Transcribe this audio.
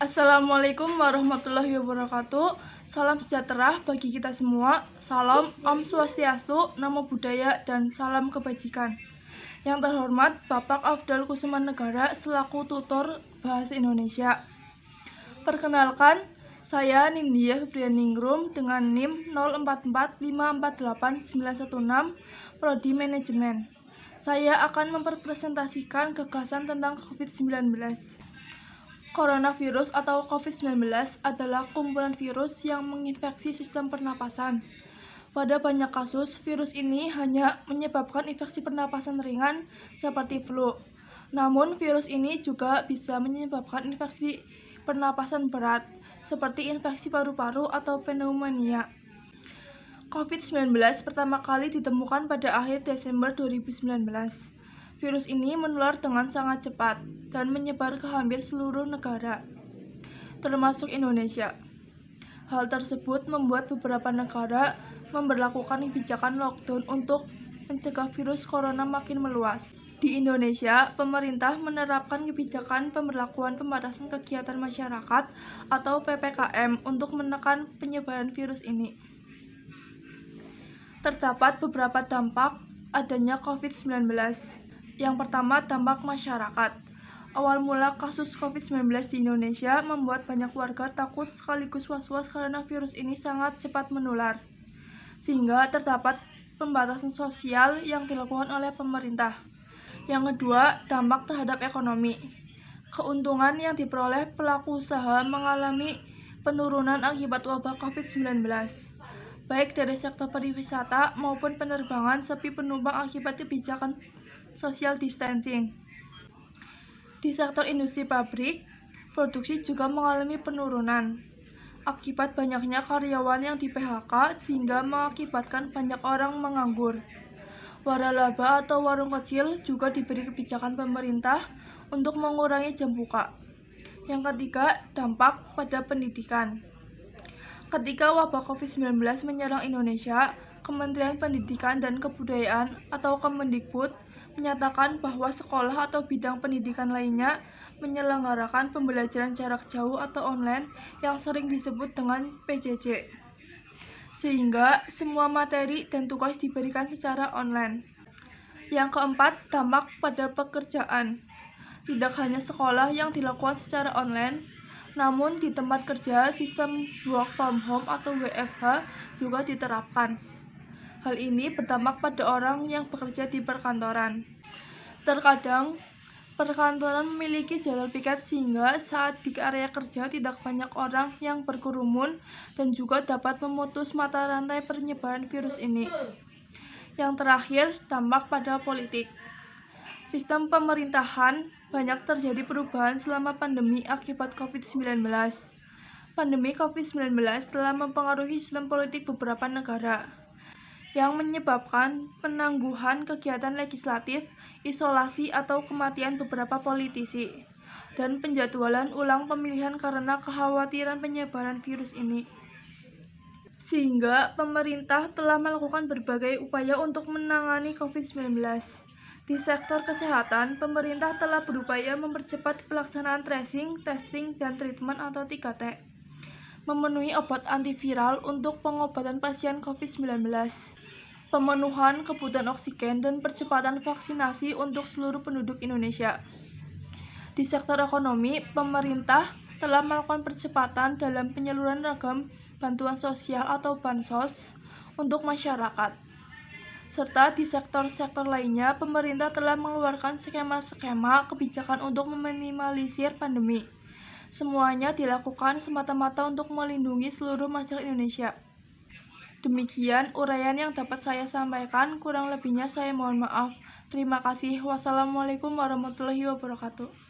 Assalamualaikum warahmatullahi wabarakatuh. Salam sejahtera bagi kita semua. Salam Om Swastiastu, Namo Buddhaya, dan salam kebajikan. Yang terhormat Bapak Afdal Kusumanegara selaku tutor Bahasa Indonesia. Perkenalkan, saya Nindya Febrianingrum dengan NIM 0445489116 Prodi Manajemen. Saya akan mempresentasikan gagasan tentang COVID-19. Coronavirus atau COVID-19 adalah kumpulan virus yang menginfeksi sistem pernapasan. Pada banyak kasus, virus ini hanya menyebabkan infeksi pernapasan ringan seperti flu. Namun, virus ini juga bisa menyebabkan infeksi pernapasan berat seperti infeksi paru-paru atau pneumonia. COVID-19 pertama kali ditemukan pada akhir Desember 2019. Virus ini menular dengan sangat cepat dan menyebar ke hampir seluruh negara, termasuk Indonesia. Hal tersebut membuat beberapa negara memberlakukan kebijakan lockdown untuk mencegah virus corona makin meluas. Di Indonesia, pemerintah menerapkan kebijakan pemberlakuan pembatasan kegiatan masyarakat atau PPKM untuk menekan penyebaran virus ini. Terdapat beberapa dampak adanya COVID-19. Yang pertama, dampak masyarakat. Awal mula kasus COVID-19 di Indonesia membuat banyak warga takut sekaligus was-was karena virus ini sangat cepat menular, sehingga terdapat pembatasan sosial yang dilakukan oleh pemerintah. Yang kedua, dampak terhadap ekonomi. Keuntungan yang diperoleh pelaku usaha mengalami penurunan akibat wabah COVID-19, baik dari sektor pariwisata maupun penerbangan sepi penumpang akibat kebijakan social distancing. Di sektor industri pabrik, produksi juga mengalami penurunan akibat banyaknya karyawan yang di PHK sehingga mengakibatkan banyak orang menganggur. Waralaba atau warung kecil juga diberi kebijakan pemerintah untuk mengurangi jam buka. Yang ketiga, dampak pada pendidikan. Ketika wabah COVID-19 menyerang Indonesia, Kementerian Pendidikan dan Kebudayaan atau Kemendikbud menyatakan bahwa sekolah atau bidang pendidikan lainnya menyelenggarakan pembelajaran jarak jauh atau online yang sering disebut dengan PJJ, sehingga semua materi dan tugas diberikan secara online. Yang keempat, dampak pada pekerjaan. Tidak hanya sekolah yang dilakukan secara online, namun di tempat kerja sistem work from home atau WFH juga diterapkan. Hal ini berdampak pada orang yang bekerja di perkantoran. Terkadang, perkantoran memiliki jalur piket sehingga saat di area kerja tidak banyak orang yang berkerumun dan juga dapat memutus mata rantai penyebaran virus ini. Yang terakhir, dampak pada politik. Sistem pemerintahan banyak terjadi perubahan selama pandemi akibat COVID-19. Pandemi COVID-19 telah mempengaruhi sistem politik beberapa negara, yang menyebabkan penangguhan kegiatan legislatif, isolasi atau kematian beberapa politisi, dan penjadwalan ulang pemilihan karena kekhawatiran penyebaran virus ini. Sehingga pemerintah telah melakukan berbagai upaya untuk menangani COVID-19. Di sektor kesehatan, pemerintah telah berupaya mempercepat pelaksanaan tracing, testing, dan treatment atau 3T, memenuhi obat antiviral untuk pengobatan pasien COVID-19, pemenuhan kebutuhan oksigen, dan percepatan vaksinasi untuk seluruh penduduk Indonesia. Di sektor ekonomi, pemerintah telah melakukan percepatan dalam penyaluran ragam bantuan sosial atau bansos untuk masyarakat. Serta di sektor-sektor lainnya, pemerintah telah mengeluarkan skema-skema kebijakan untuk meminimalisir pandemi. Semuanya dilakukan semata-mata untuk melindungi seluruh masyarakat Indonesia. Demikian uraian yang dapat saya sampaikan, kurang lebihnya saya mohon maaf. Terima kasih. Wassalamualaikum warahmatullahi wabarakatuh.